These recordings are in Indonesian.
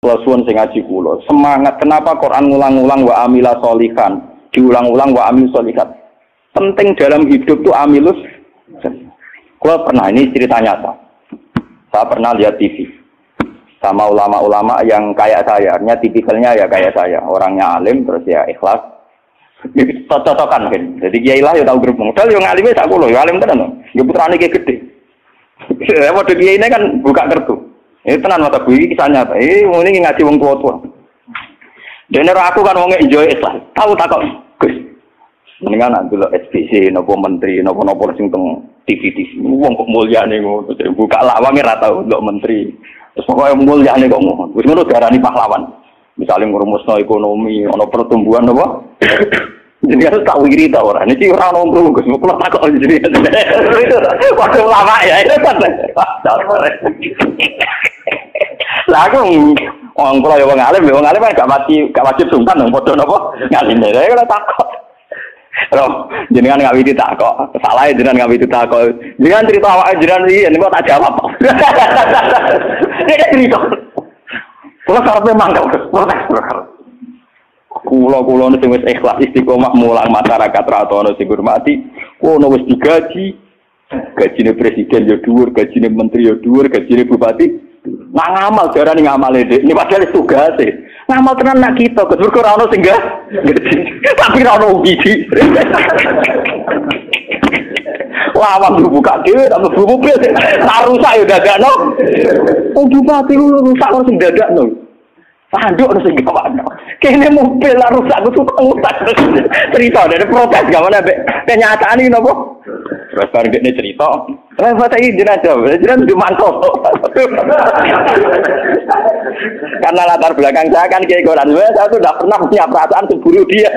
Kula suwun sing ngaji kula, semangat kenapa Quran ngulang-ulang wa amila sholihan, diulang-ulang wa amil sholihat. Penting dalam hidup tuh amilus. Kula pernah, ini cerita nyata. Saya pernah lihat TV sama ulama-ulama yang kayak saya, artinya tipikalnya ya kayak saya, orangnya alim terus ya ikhlas. Cocok-cocokan kan. Jadi kiai lah ya tahu grup modal yo ngalime sak kula, yo alim tenan. Yo putrane ki gede. Ya model kiai ini kan buka kartu. Ini tenan mata gue kisah nyata. Ini ngaji wong tua-tua. Dene aku kan wong enjoy Islam. Tahu tak kok. Gus. Mendingan nak dulu SPC nopo menteri nopo sing teng TV wong kok mulyane ngono. Buka lawang ora tau ndelok menteri. Terus pokoke mulyane kok ngono. Wis ngono diarani pahlawan. Misalnya ngurumusno ekonomi, ono pertumbuhan apa? Jadi harus tak wiri ta ora. Niki ora ono ngru Gus. Kula takok jadi. Waktu lama ya itu kan. Lah aku wong kula yo wong alim kan gak wajib sungkan nang padha napa ngaline. Lah kula takok. Loh, jenengan gak witi takok. Salah jenengan gak witi takok. Jenengan cerita awake jenengan iki niku tak jawab. Nek cerita. Kula karepe mangkel protes. Kulo sing wis ikhlas istiqomah mulang masyarakat ra ono sing hormati, kono wis digaji. Gajine presiden yo dhuwur, gajine menteri yo dhuwur, gajine bupati. Nak ngamal jarane ngamale Dik. Ini padahal tugase. Ngamal tenan nak kita, Gus mergo ora ono sing gaji. Tapi ora ono ugi. Wah, waktu buka dhewe tak mlebu mobil. Tak rusak yo dadakno. Wong bupati rusak kok sing dadakno. Tanduk harus gawano. Kene mobil lah rusak aku tukang utak. Cerita dari protes gimana be? Kenyataan ini nopo? Terus baru dia cerita. Apa tadi jenazah di mangkok. Karena latar belakang saya kan kayak Quran. Saya tuh tidak pernah punya perasaan cemburu dia.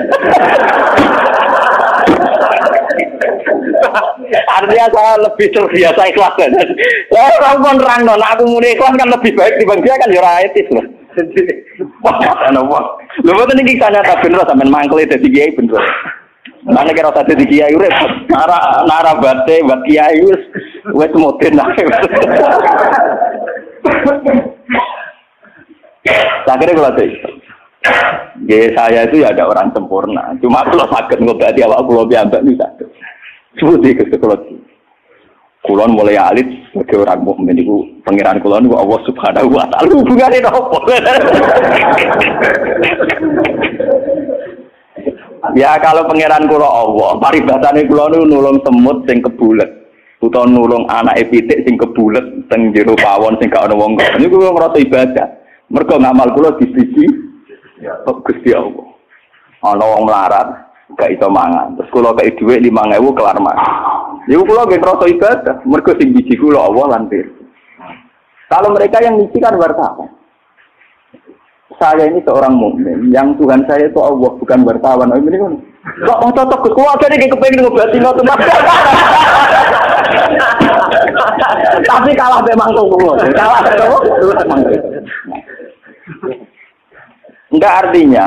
Artinya saya lebih terbiasa ikhlas kan. Orang pun rangnon aku mulai ikhlas kan lebih baik dibanding dia kan ya etis loh. Wah, lho mboten iki nyata bener sampean mangkel dadi kiai bener. Mana kira dadi kiai urip nara bate buat kiai wis modern ae. Akhirnya kalau saya itu ya ada orang sempurna. Cuma kalau sakit ngobati awak kula piyambak niku sakit. Seperti kesekolot. Kulon mulai alit sebagai orang mukmin itu pangeran kulon itu Allah Subhanahu wa taala hubungane opo. Ya kalau pangeran kula Allah, paribatane kula niku nulung semut sing kebulet, utawa nulung anake pitik sing kebulet teng jero pawon sing gak ana wong kok. Niku kula ngrasa ibadah. Mergo ngamal kula disiji Gusti Allah. Ana wong melarat, gak iso mangan. Terus kula kei dhuwit 5.000 kelar mangan. Iku kula nggih ngrasa ibadah, mergo sing biji kula Allah lan pirsa. Kalau mereka yang ngisi kan wartawan. Saya ini seorang mukmin, yang Tuhan saya itu Allah bukan wartawan. Oh ini kan. Kok mau cocok Gus, kok ada nek kepengin ngobati ngoten. Tapi kalah memang kok. Kalah kok. Enggak artinya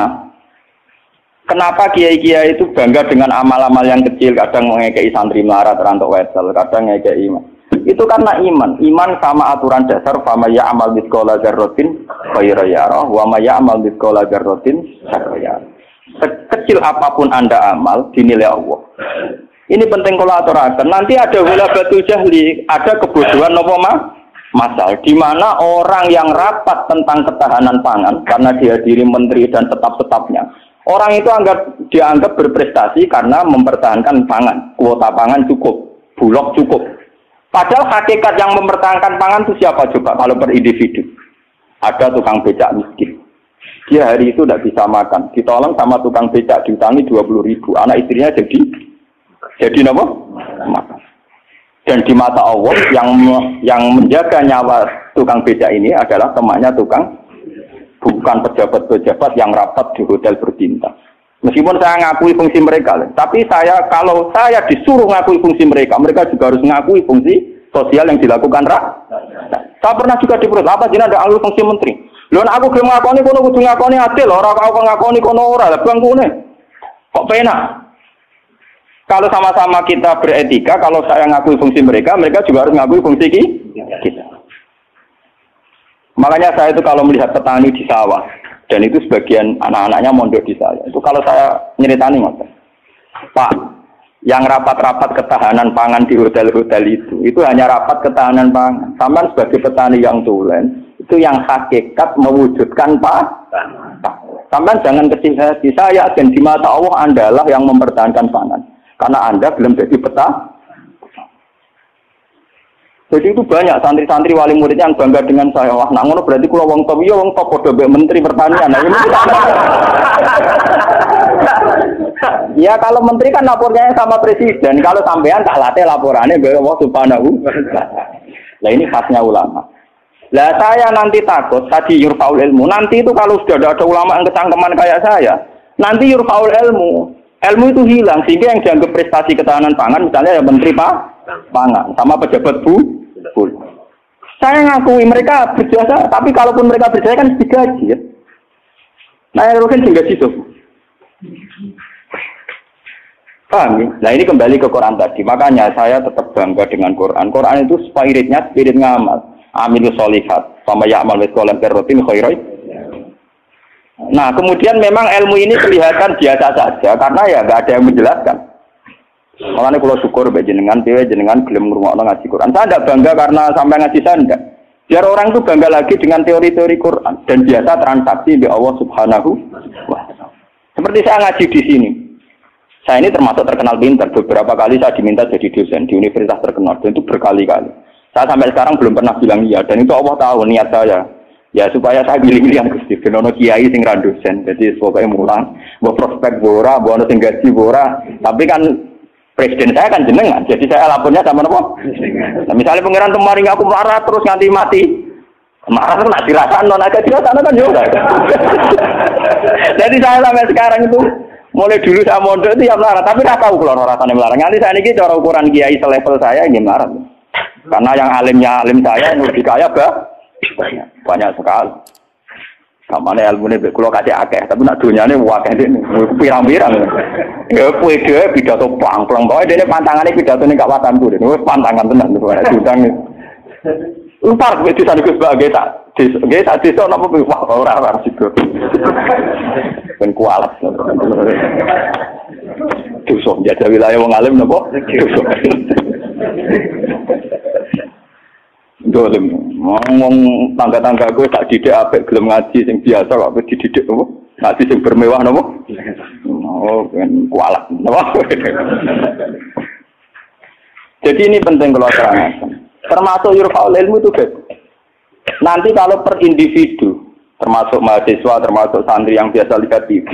kenapa kiai-kiai itu bangga dengan amal-amal yang kecil, kadang mengekei santri melarat, rantok wesel, kadang ngekei iman. Itu karena iman. Iman sama aturan dasar, fama ya'amal mithqala dzarratin khairan yarah, wa ma ya'amal mithqala dzarratin syarran yarah. Sekecil apapun Anda amal, dinilai Allah. Ini penting kalau aturakan. Nanti ada walabatul jahli, ada kebodohan apa masal, di mana orang yang rapat tentang ketahanan pangan, karena dihadiri menteri dan tetap-tetapnya, orang itu dianggap berprestasi karena mempertahankan pangan, kuota pangan cukup, bulog cukup. Padahal hakikat yang mempertahankan pangan itu siapa coba kalau per individu? Ada tukang becak miskin. Dia hari itu tidak bisa makan, ditolong sama tukang becak diutangi 20.000. Anak istrinya jadi apa? Makan. Dan di mata Allah yang menjaga nyawa tukang becak ini adalah temannya tukang, bukan pejabat-pejabat yang rapat di hotel berbintang. Meskipun saya ngakui fungsi mereka, tapi kalau saya disuruh ngakui fungsi mereka, mereka juga harus ngakui fungsi sosial yang dilakukan saya pernah juga diperut, apa jadi ada alur fungsi menteri. Lalu aku belum ngakoni kono kudu ngakoni adil, orang kau ngakoni kono ora, lah bang kune. Kok penak? Kalau sama-sama kita beretika, kalau saya ngakui fungsi mereka, mereka juga harus ngakui fungsi kita. Makanya saya itu kalau melihat petani di sawah, dan itu sebagian anak-anaknya mondok di saya, itu kalau saya nyeritani Mas, Pak, yang rapat-rapat ketahanan pangan di hotel-hotel itu hanya rapat ketahanan pangan. Sampai sebagai petani yang tulen, itu yang hakikat mewujudkan Pak. Sampai jangan kecil hati, saya dan di mata Allah Andalah yang mempertahankan pangan. Karena Anda belum jadi petani. Jadi itu banyak santri-santri wali murid yang bangga dengan saya. Wah, nak ngono berarti kula wong top, ya wong top padha mbek menteri pertanian. Nah, ini ya kalau menteri kan lapornya sama presiden. Kalau sampean tak latih laporannya mbek Allah Subhanahu. Lah ini khasnya ulama. Lah saya nanti takut tadi yurfaul ilmu. Nanti itu kalau sudah ada ulama yang kecangkeman kayak saya, nanti yurfaul ilmu. Ilmu itu hilang sehingga yang dianggap prestasi ketahanan pangan misalnya ya menteri pangan sama pejabat bu. Saya ngakui mereka berjasa, tapi kalaupun mereka berjasa kan digaji ya. Nah, itu kan juga gitu. Paham ya? Nah ini kembali ke Quran tadi. Makanya saya tetap bangga dengan Quran. Quran itu spirit ngamal. Amilus solihat. Sama ya'mal miskolam terrotin khairai. Nah kemudian memang ilmu ini kelihatan biasa saja. Karena ya nggak ada yang menjelaskan. Makanya kalau syukur jenengan gelem ngrungokno ngaji Quran. Saya tidak bangga karena sampai ngaji saya enggak. Biar orang itu bangga lagi dengan teori-teori Quran dan biasa transaksi di Allah Subhanahu wa taala. Seperti saya ngaji di sini. Saya ini termasuk terkenal pintar. Beberapa kali saya diminta jadi dosen di universitas terkenal dan itu berkali-kali. Saya sampai sekarang belum pernah bilang iya dan itu Allah tahu niat saya. Ya supaya saya pilih-pilih yang Gusti ben ono kiai sing ra dosen. Jadi pokoke mulang, mbok prospek ora, mbok ono sing gaji ora. Tapi kan presiden saya kan jenengan, jadi saya lapornya sama apa? Nah, misalnya pangeran kemarin aku marah terus nganti mati, marah kan nak dirasakan, non agak dirasakan kan juga. Jadi saya sampai sekarang itu mulai dulu saya mondok itu ya marah, tapi tidak tahu kalau rasanya marah. Nanti saya ini cara ukuran kiai selevel saya ini marah, karena yang alimnya alim saya yang lebih kaya banyak sekali. Kamane ilmune mek kula kacek akeh, tapi nak donyane akeh dene pirang-pirang. Ya kowe dhewe pidato plang-plang bae dene pantangane pidatone gak watanku dene. Wis pantangan tenan kok ora diundang. Lupa wis disane Gus Bak nggih tak desa napa wah ora sido. Ben kualat. Dosa jaga wilayah wong alim napa? Dosa. Dolem, ngomong tangga-tangga gue tak didik apik gelem ngaji sing biasa kok dididik apa? Ngaji sing bermewah napa? Oh, ben kualat napa? Jadi ini penting kalau terangkan. Termasuk yurfaul ilmu itu guys. Nanti kalau per individu, termasuk mahasiswa, termasuk santri yang biasa lihat TV.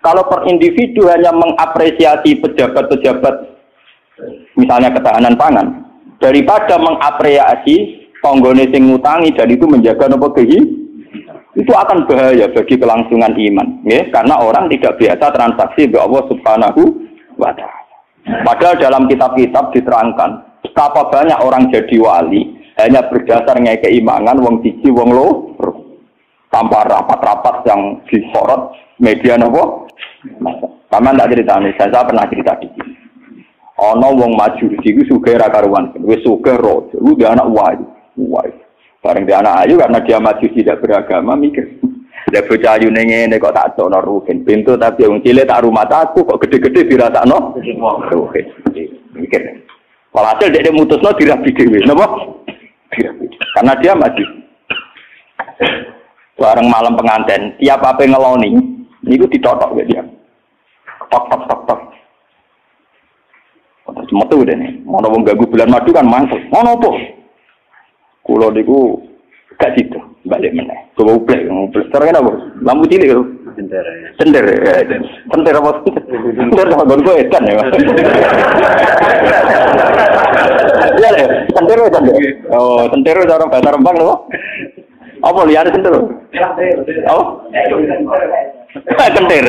Kalau per individu hanya mengapresiasi pejabat-pejabat misalnya ketahanan pangan daripada mengapresiasi tonggone sing ngutangi dan itu menjaga nopo itu akan bahaya bagi kelangsungan iman ya karena orang tidak biasa transaksi dengan Allah Subhanahu wa taala. Padahal dalam kitab-kitab diterangkan betapa banyak orang jadi wali hanya berdasar ngekei imangan wong siji wong loro tanpa rapat-rapat yang disorot media nopo. Paman tak cerita nih, saya pernah cerita di sini. Ono wong maju iku sugih ra karuan, wis sugih ro, udah anak wayu. Bareng dia anak ayu karena dia maju tidak beragama mikir. Lah bocah ayu ngene kok tak cokno rugen. Pintu tapi wong cilik tak rumah aku kok gede-gede dirasakno. Rugen. Mikir. Walhasil dia mutusno dirabi dhewe, napa? Karena dia maju. Bareng malam pengantin, tiap apa ngeloni, niku ditotok ya dia. Tok. Cuma tuh deh nih, mau nongol ganggu bulan madu kan mantul, mau nopo? Kulo diku gak situ, balik mana? Coba uplek. Sekarang apa? Lampu cilik itu. Sender apa? Sender sama gongo edan ya. Iya deh, sender. Oh, sender itu orang bahasa Rembang loh. Apa lihat sender? Oh. Kentir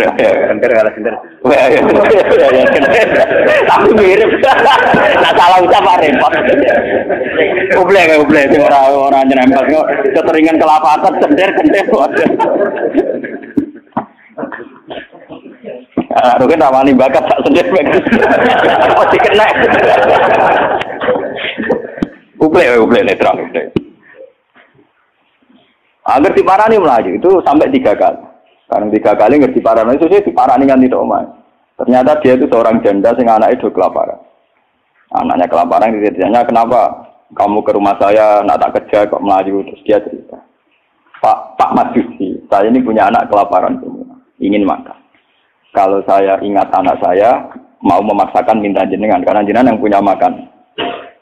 kalah kentir. Kentir. Tapi mirip. Nah salah ucap repot. Ublek orang nyerempet kok keteringan kelapatan kentir. Ah, rugen rawani bakat tak sendir bagus. Pasti kena. Ublek netral. Agar diparani melaju itu sampai 3 kali. Karena 3 kali ngerti diparani itu sih diparani kan tidak omah. Ternyata dia itu seorang janda sing anaknya do kelaparan. Anaknya kelaparan ditanya kenapa kamu ke rumah saya nak tak kerja kok melaju, terus dia cerita. Pak Majusi, saya ini punya anak kelaparan semua, ingin makan. Kalau saya ingat anak saya, mau memaksakan minta jenengan, karena jenengan yang punya makan.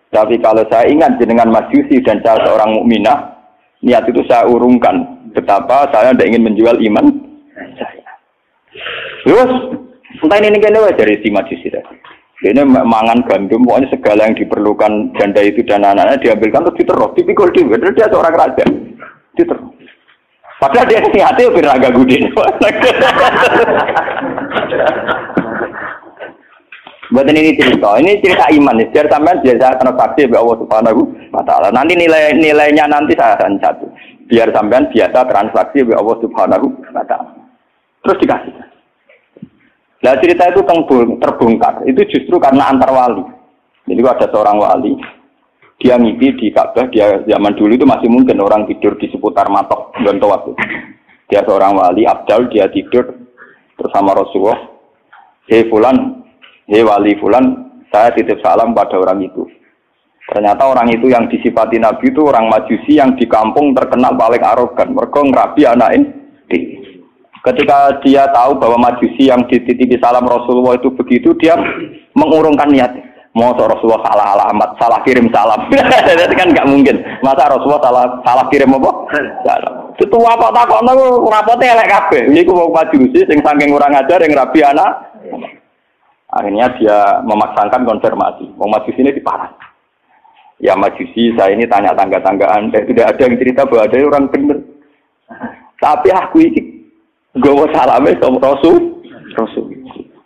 Tapi kalau saya ingat jenengan Majusi dan saya seorang mukminah, niat itu saya urungkan. Betapa saya tidak ingin menjual iman saya. Terus, entah ini kayaknya dari si Majusi tadi. Ini mangan gandum, pokoknya segala yang diperlukan janda itu dan anak-anaknya diambilkan terus diterus, dipikul dia seorang raja. Diterus. Padahal dia niatnya lebih raga gudin. Buat ini cerita iman nih. Biar sampean biasa transaksi oleh Allah Subhanahu wa Ta'ala. Nanti nilainya nanti saya akan satu. Biar sampean biasa transaksi oleh Allah Subhanahu wa Ta'ala. Terus dikasih. Nah cerita itu terbongkar. Itu justru karena antar wali. Jadi ada seorang wali. Dia mimpi di Ka'bah, dia zaman dulu itu masih mungkin orang tidur di seputar matok dan tawaf. Dia seorang wali abdal, dia tidur bersama Rasulullah. Hei fulan, hei wali fulan, saya titip salam pada orang itu. Ternyata orang itu yang disifati Nabi itu orang Majusi yang di kampung terkenal paling arogan. Mereka ngerabi anak ini. Ketika dia tahu bahwa Majusi yang dititipi salam Rasulullah itu begitu, dia mengurungkan niat. Mau Rasulullah salah alamat, salah kirim salam. Itu kan nggak mungkin. Masa Rasulullah salah kirim apa? Salam. Itu apa takon aku rapotnya elek kabeh. Niku mau Majusi sing saking kurang ajar yang rabi anak. Akhirnya dia memaksakan konfirmasi. Wong Majusi ini diparah. Ya Majusi, saya ini tanya tangga-tangga Anda, tidak ada yang cerita bahwa ada orang benar. Tapi aku ini gawa salame sama Rasul.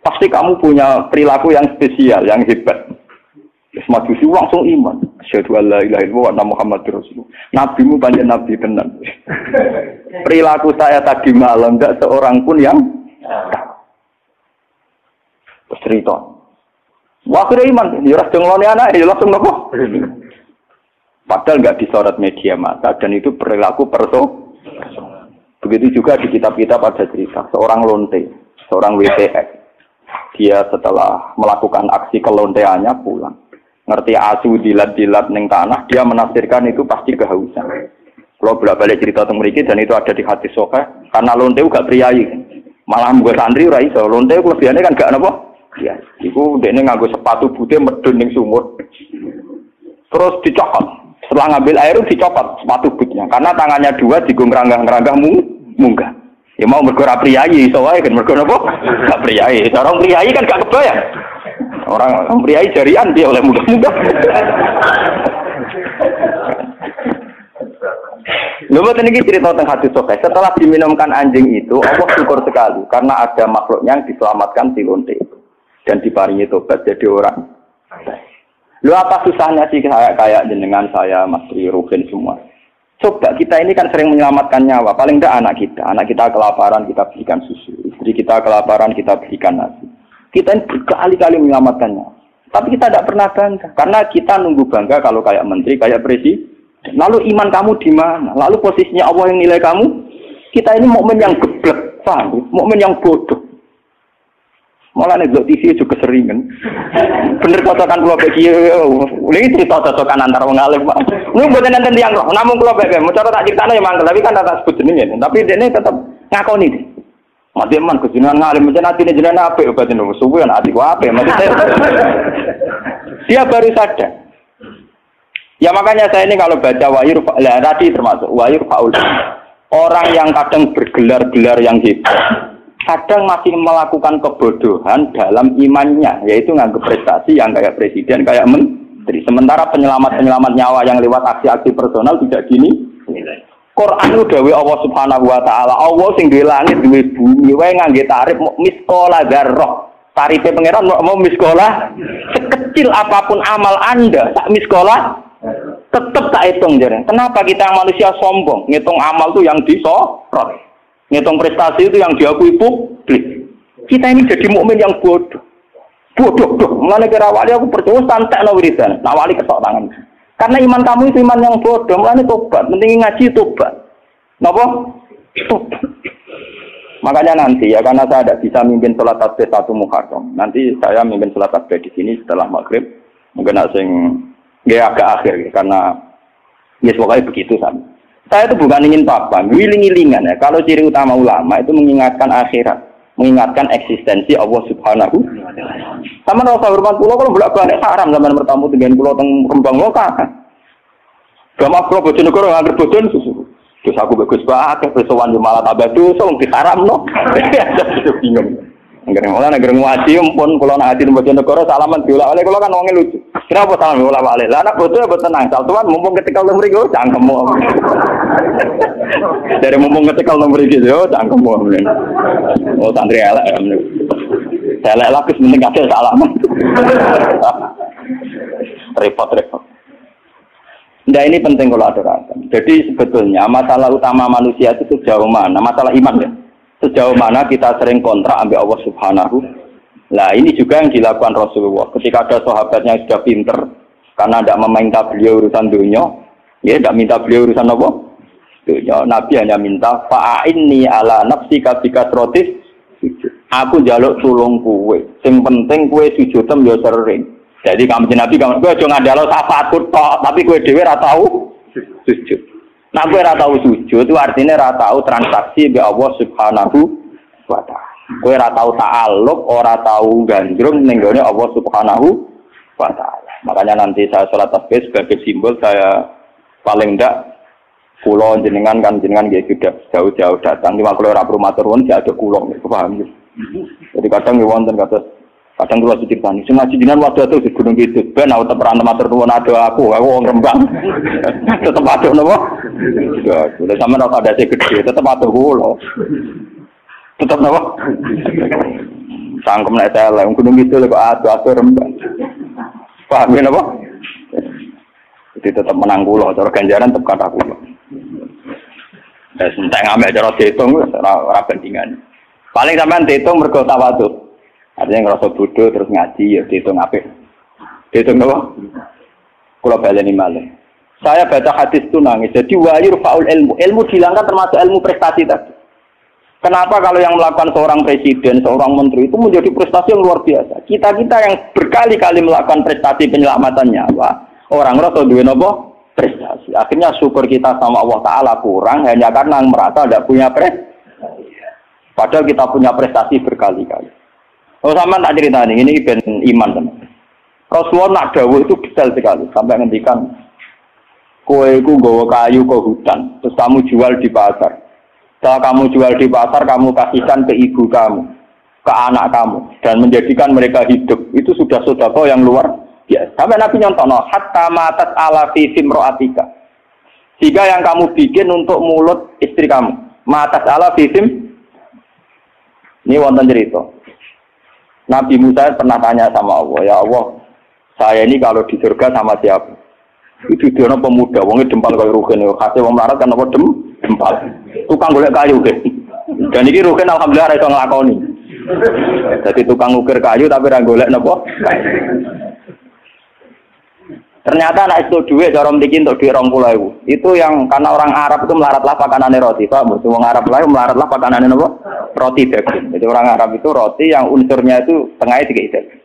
Pasti kamu punya perilaku yang spesial, yang hebat. Majusi langsung iman. Asyhadu an la ilaha illallah wa anna Muhammadar Rasulullah. Nabimu banyak nabi tenan. Perilaku saya tadi malam enggak seorang pun yang cerita. Wah, kira iman. Ya ras denglone anak, ya langsung nopo. Padahal enggak disorot media massa dan itu perilaku perso. Begitu juga di kitab-kitab ada cerita seorang lonte, seorang WTX. Dia setelah melakukan aksi kelonteannya pulang. Ngerti asu dilat-dilat ning tanah, dia menafsirkan itu pasti kehausan. Kalau bolak-balik cerita teng mriki dan itu ada di hadis sahih, karena lonte gak priayi. Malah mbok santri ora iso. Lonte kelebihane kan gak napa? Iya. Iku dekne nganggo sepatu putih medun ning sumur. Terus dicopot. Setelah ngambil air dicopot sepatu bootnya karena tangannya dua digo ngeranggah-ngeranggah munggah. Ya mau mergo ora priayi iso wae kan mergo napa? Gak priayi. Orang priayi kan gak kebayang. Orang priayi jarian dia oleh mudah-mudah. Lalu ini cerita tentang hadis sahih. Setelah diminumkan anjing itu, Allah syukur sekali karena ada makhluknya yang diselamatkan si lonte dan diparingi tobat jadi orang. Lalu apa susahnya sih kayak jenengan saya, Mas Tri, Ruben semua? Coba kita ini kan sering menyelamatkan nyawa. Paling tidak anak kita kelaparan kita berikan susu, istri kita kelaparan kita berikan nasi. Kita ini berkali-kali menyelamatkannya. Tapi kita tidak pernah bangga. Karena kita nunggu bangga kalau kayak menteri, kayak presiden. Lalu iman kamu di mana? Lalu posisinya Allah yang nilai kamu? Kita ini mukmin yang geblek, paham? Mukmin yang bodoh. Malah nih TV juga keseringan. Bener cocokan pulau bagi. Ini cerita cocokan antara wong alim, Pak. Ini buatan nanti yang roh. Namun pulau bagi. Mau cara tak ceritanya ya mangkel. Tapi kan tak sebut jenenge. Tapi dia ini tetap ngakoni deh. Mati man kejenengan ngalim mencen atine jenengan apik obatin subuh kan atiku apik maksudnya. Dia baru sadar. Ya makanya saya ini kalau baca wahyu tadi termasuk wahyu faul. Orang yang kadang bergelar-gelar yang hebat, kadang masih melakukan kebodohan dalam imannya, yaitu nganggap prestasi yang kayak presiden, kayak menteri. Sementara penyelamat nyawa yang lewat aksi-aksi personal tidak gini. Quran itu dawuh Allah Subhanahu wa Ta'ala. Allah sing duwe langit, duwe bumi, wae ngangge tarif miskola dzarrah. Tarife pangeran mau miskola sekecil apapun amal Anda, sak miskola tetap tak hitung jare. Kenapa kita manusia sombong? Ngitung amal itu yang disorot. Ngitung prestasi itu yang diakui publik. Kita ini jadi mukmin yang bodoh. Bodoh. Mulane kira wali aku percaya santekno wiridan. Nah wali ketok tangan. Karena iman kamu itu iman yang bodoh, mulane tobat, penting ngaji tobat. Napa? Makanya nanti ya karena saya tidak bisa mimpin sholat tasbih 1 Muharram. Nanti saya mimpin sholat tasbih di sini setelah maghrib. Mungkin agak akhir ya, karena ya pokoknya begitu sama. Saya itu bukan ingin apa, wiling-wilingan ya. Kalau ciri utama ulama itu mengingatkan akhirat, mengingatkan eksistensi Allah Subhanahu. Sama rasa hormat pulau kalau bolak-balik haram zaman bertamu dengan pulau teng Rembang lokal. Gama pulau Bojonegoro nggak bojon susu. Terus aku bagus banget, persoalan di malah tambah dosa, di haram no. Bingung. Negeri ngaji, pun kalau nak hadir di Bojonegoro salaman diulah oleh kalau kan orangnya lucu. Kenapa salam diulah oleh? Lah anak bodoh buat tenang. Tuan mumpung ketika nomor itu, cangkemmu. Dari mumpung ketika nomor itu, cangkemmu. Oh santri elek. Saya elek lah, kesenting kasih salaman. Repot. Nah ini penting kalau aturakan. Jadi sebetulnya masalah utama manusia itu sejauh mana? Masalah iman ya. Sejauh mana kita sering kontrak ambil Allah Subhanahu. Nah ini juga yang dilakukan Rasulullah. Ketika ada sahabatnya yang sudah pinter, karena tidak meminta beliau urusan dunia, ya tidak minta beliau urusan apa? Dunia. Nabi hanya minta fa'inni ala nafsika bikasrotis. Aku njaluk tulung kowe. Sing penting kowe sujudem yo sering. Jadi kamu Nabi kamu kowe aja ngandalo syafaatku tok, tapi kowe dhewe ora tau sujud. Nah kowe ora tau sujud itu artinya ora tau transaksi be Allah Subhanahu wa taala. Kowe ora tau ta'alluq, ora tau gandrung ning gone Allah Subhanahu wa taala. Makanya nanti saya sholat tasbih sebagai simbol saya paling ndak kula jenengan nggih sudah jauh-jauh datang. Cuma kalau ora perlu matur nuwun ya ada kula, paham ya. Jadi kadang nggih wonten kadang kula diceritani, sing ngaji jenengan waktu itu di Gunung Kidul, ben aku teperan matur nuwun ada aku wong Rembang. Tetep atuh napa? Ya, sudah sampean ora ada sing gede, tetep atuh kula. Tetep napa? Sangkem nek tele Gunung Kidul kok atuh Rembang. Paham ya napa? Jadi tetep menang kula, cara ganjaran tetep kata kula. Entek ngambek cara diitung ora bandingan. Paling sampean diitung mergo tawadhu. Artinya ngerasa bodoh terus ngaji ya dihitung apik. Dihitung apa? Kalau baleni malih. Saya baca hadis itu nangis. Jadi wayur faul ilmu. Ilmu dihilangkan termasuk ilmu prestasi tadi. Kenapa kalau yang melakukan seorang presiden, seorang menteri itu menjadi prestasi yang luar biasa. Kita-kita yang berkali-kali melakukan prestasi penyelamatan nyawa, orang ngerasa duwe napa? Prestasi. Akhirnya syukur kita sama Allah Ta'ala kurang hanya karena merasa tidak punya prestasi. Padahal kita punya prestasi berkali-kali. Oh sama tak cerita ini ben iman teman. Rasulullah nak dawuh itu detail sekali sampai ngendikan kowe iku nggawa kayu ke hutan terus kamu jual di pasar. Setelah kamu jual di pasar kamu kasihkan ke ibu kamu, ke anak kamu dan menjadikan mereka hidup. Itu sudah sedekah yang luar biasa. Sampai Nabi nyontono hatta matat ala fi simroatika. Jika yang kamu bikin untuk mulut istri kamu, matat ala fi sim. Ini wonten cerita. Nabi Musa pernah tanya sama Allah, ya Allah, saya ini kalau di surga sama siapa? Itu dia pemuda, wongnya dempal kalau Rugen, khasnya wong melarat kan apa dempal, tukang golek kayu deh. Dan ini Rugen alhamdulillah ada yang ngelakoni. Jadi tukang ukir kayu tapi orang golek nopo. Ternyata anak itu duit, orang bikin untuk duit 20.000. Itu yang karena orang Arab itu melaratlah pakanannya roti, Pak. Orang Arab lain melaratlah pakanannya apa? Roti daging. Jadi orang Arab itu roti yang unsurnya itu tengahnya 3 daging.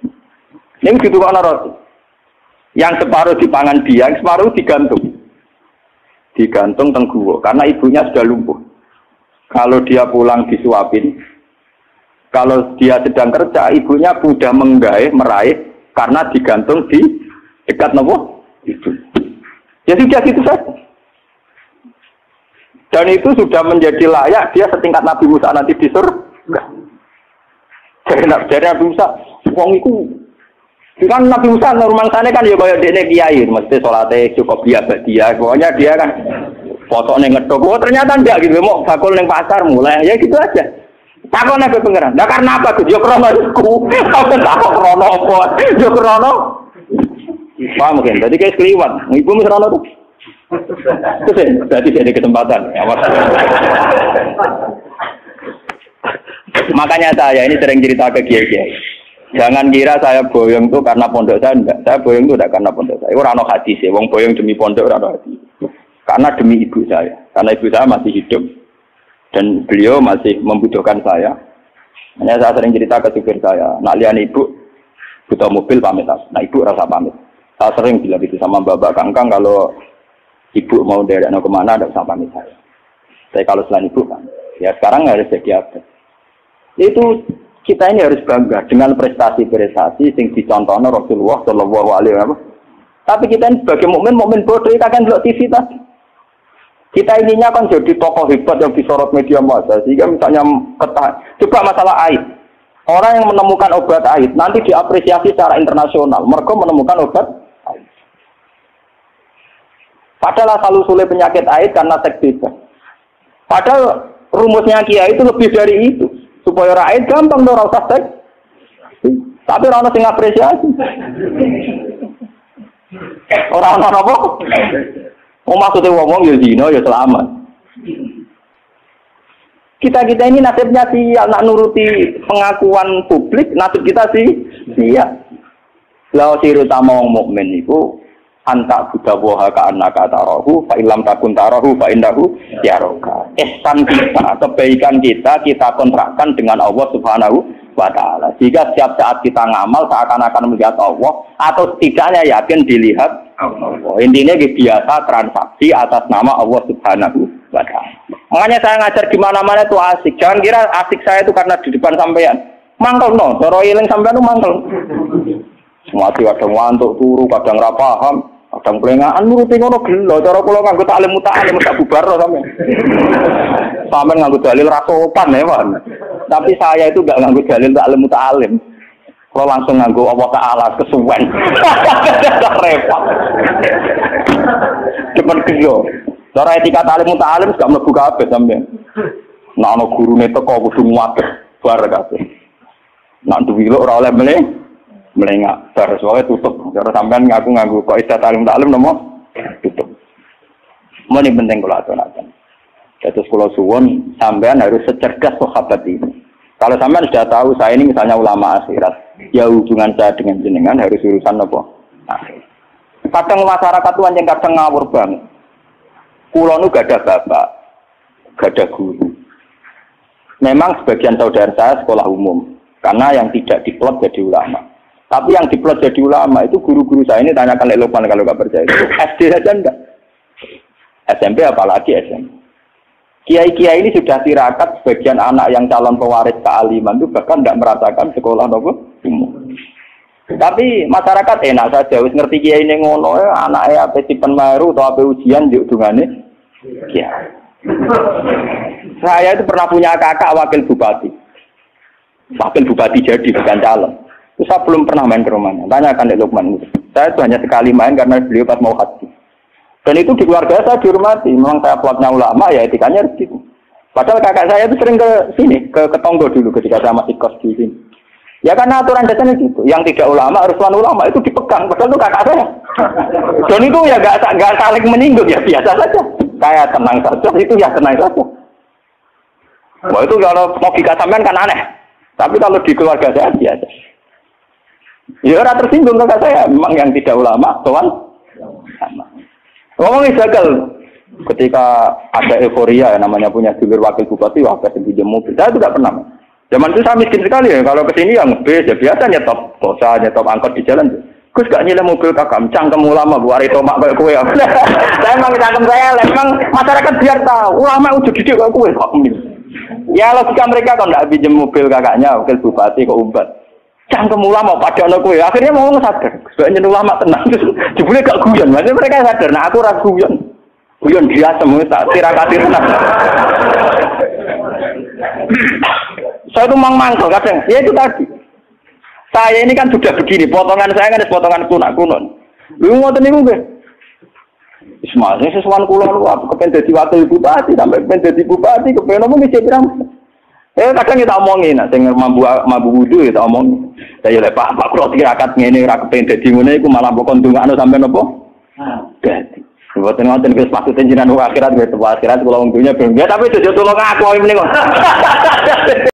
Ini gitu kok roti. Yang separuh dipangan dia, yang separuh digantung. Digantung tengguwo karena ibunya sudah lumpuh. Kalau dia pulang disuapin, kalau dia sedang kerja, ibunya mudah meraih karena digantung di dekat nopo itu. Jadi dia gitu saja. Dan itu sudah menjadi layak dia setingkat Nabi Musa nanti di surga. Dari Nabi Musa, wong iku kan Nabi Musa normal sana kan ya kaya dekne kiai, mesti salate cukup biasa dia. Pokoknya dia kan foto ning ngedok. Oh ternyata enggak gitu, mau bakul ning pasar mulai ya gitu aja. Takone ke pengeran. Lah karena apa? Yo krono iku. Aku tak krono apa? Yo krono paham mungkin, jadi kayak sekeliwat, ibu misalnya tuh, terus berarti jadi kesempatan, ya mas. Makanya saya ini sering cerita ke kiai-kiai, jangan kira saya boyong tuh karena pondok saya enggak, saya boyong tuh enggak karena pondok saya, orang no hadis ya, wong boyong demi pondok orang no hadis. Karena demi ibu saya. Karena ibu saya masih hidup. Dan beliau masih membutuhkan saya. Hanya saya sering cerita ke supir saya. Nak lihat ibu butuh mobil pamit. Nah ibu rasa pamit. Saya sering bilang gitu sama Bapak Kangkang kalau ibu mau derek kemana ada usah pamit saya. Saya kalau selain ibu kan. Ya sekarang harus jadi apa? Itu kita ini harus bangga dengan prestasi-prestasi yang dicontohkan Rasulullah Shallallahu Alaihi Wasallam. Tapi kita ini sebagai mukmin bodoh kita kan lihat TV tadi. Kita ininya kan jadi tokoh hebat yang disorot media massa. Sehingga misalnya coba masalah aid. Orang yang menemukan obat aid nanti diapresiasi secara internasional. Mereka menemukan obat aid. Padahal asal usulnya penyakit aid karena seks bebas. Padahal rumusnya Kiai itu lebih dari itu. Supaya rakyat gampang dong rasa seks. Tapi orang sing apresiasi. Orang apa? Maksudnya ngomong ya zina ya selamat. Kita ini nasibnya sih nak nuruti pengakuan publik, nasib kita sih iya. Lalu siru sama wong mukmin itu anta budawaha ka annaka tarahu fa illam takun tarahu fa innahu yaraka. Ihsan kita, kebaikan kita kontrakkan dengan Allah Subhanahu wa taala. Jika setiap saat kita ngamal seakan-akan melihat Allah atau setidaknya yakin dilihat Allah. Intinya biasa transaksi atas nama Allah Subhanahu wa taala. Makanya saya ngajar di mana-mana itu asik. Jangan kira asik saya itu karena di depan sampean. Mangkel no, cara eling sampean itu mangkel. Mati kadang ngantuk turu, kadang ra paham, kadang pelengahan nuruti ngono gelo. Cara kula nganggo taklim muta'alim tak bubarno sampean. Sampean nganggo dalil ra sopan ya, Pak. Tapi saya itu enggak nganggo dalil taklim muta'alim. Kalau langsung nganggo Allah Ta'ala kesuwen. Repot. Cepat gelo. Cara etika taklim muta'alim gak mlebu kabeh sampean. Nek ana gurune teko kudu nguwat bar kabeh. Nek duwi ora oleh melengak bar soalnya tutup. Cara sampean ngaku kok istilah taklim nomo tutup. Mau ini penting kalau aturakan. Jadi kalau suwon sampean harus secerdas sahabat ini. Kalau sampean sudah tahu saya ini misalnya ulama akhirat, ya hubungan saya dengan jenengan harus urusan apa? Akhir. Kadang masyarakat tuh yang kadang ngawur banget. Kulo nu gak ada bapak, gak ada guru. Memang sebagian saudara saya sekolah umum, karena yang tidak diplot jadi ulama. Tapi yang diplot jadi ulama itu guru-guru saya ini tanyakan Lukman kalau gak percaya. SD saja enggak. SMP apalagi SMP. Kiai-kiai ini sudah tirakat sebagian anak yang calon pewaris kealiman itu bahkan tidak merasakan sekolah umum. Tapi masyarakat enak saja, wis ngerti kiai ini ngono, anaknya apa tipen baru atau apa ujian di udungannya. Ya. Saya itu pernah punya kakak wakil bupati. Wakil bupati jadi bukan calon. Itu saya belum pernah main ke rumahnya. Tanyakan Lukman. Saya itu hanya sekali main karena beliau pas mau haji. Dan itu di keluarga saya dihormati. Memang saya plotnya ulama, ya etikanya harus gitu. Padahal kakak saya itu sering ke sini, ke Tonggo dulu ketika saya masih kos di sini. Ya karena aturan dasarnya gitu. Yang tidak ulama, harus ulama itu dipegang. Padahal itu kakak saya. Dan itu ya nggak saling menyinggung, ya biasa saja. Saya tenang saja, itu ya tenang saja. Wah itu kalau logika sampean kan aneh. Tapi kalau di keluarga saya biasa. Ya orang tersinggung kakak saya. Memang yang tidak ulama, tuan sama. Ngomongin gagal. Ketika ada euforia ya, namanya punya dulur wakil bupati, wakil pinjam mobil. Saya tidak pernah. Zaman itu saya miskin sekali ya. Kalau kesini yang bis ya biasa nyetop kosa, nyetop angkot di jalan. Gus gak nyilem mobil kakak, cangkem ulama bu hari tomak kayak kue. Saya emang cangkem saya, emang masyarakat biar tahu ulama udah didik kayak kue kok. Ya logika mereka kalau nggak pinjam mobil kakaknya, wakil bupati kok umbat. Cangkem ulama pada anak kue. Akhirnya mau sadar, sebenarnya ulama tenang. Jebule gak guyon, maksudnya mereka sadar. Nah aku ragu guyon biasa, tak tirakati tenang. Saya itu mangkel kadang, ya itu tadi. Saya ini kan sudah begini, potongan saya kan potongan kuno. Lu ngoten niku nggih. Ismail sesuatu kula lu aku kepen dadi wakil bupati sampai kepen dadi bupati kepen opo mesti pirang. Kadang kita omongin, nek sing mambu wudu ya tak omongin. Saya lek Pak kula tirakat ngene ora kepen dadi ngene iku malah mbok ndongakno sampean apa? Dadi. Mboten ngoten wis maksud jenengan akhirat wis akhirat kula wong dunya ben. Tapi aja tulung aku menika.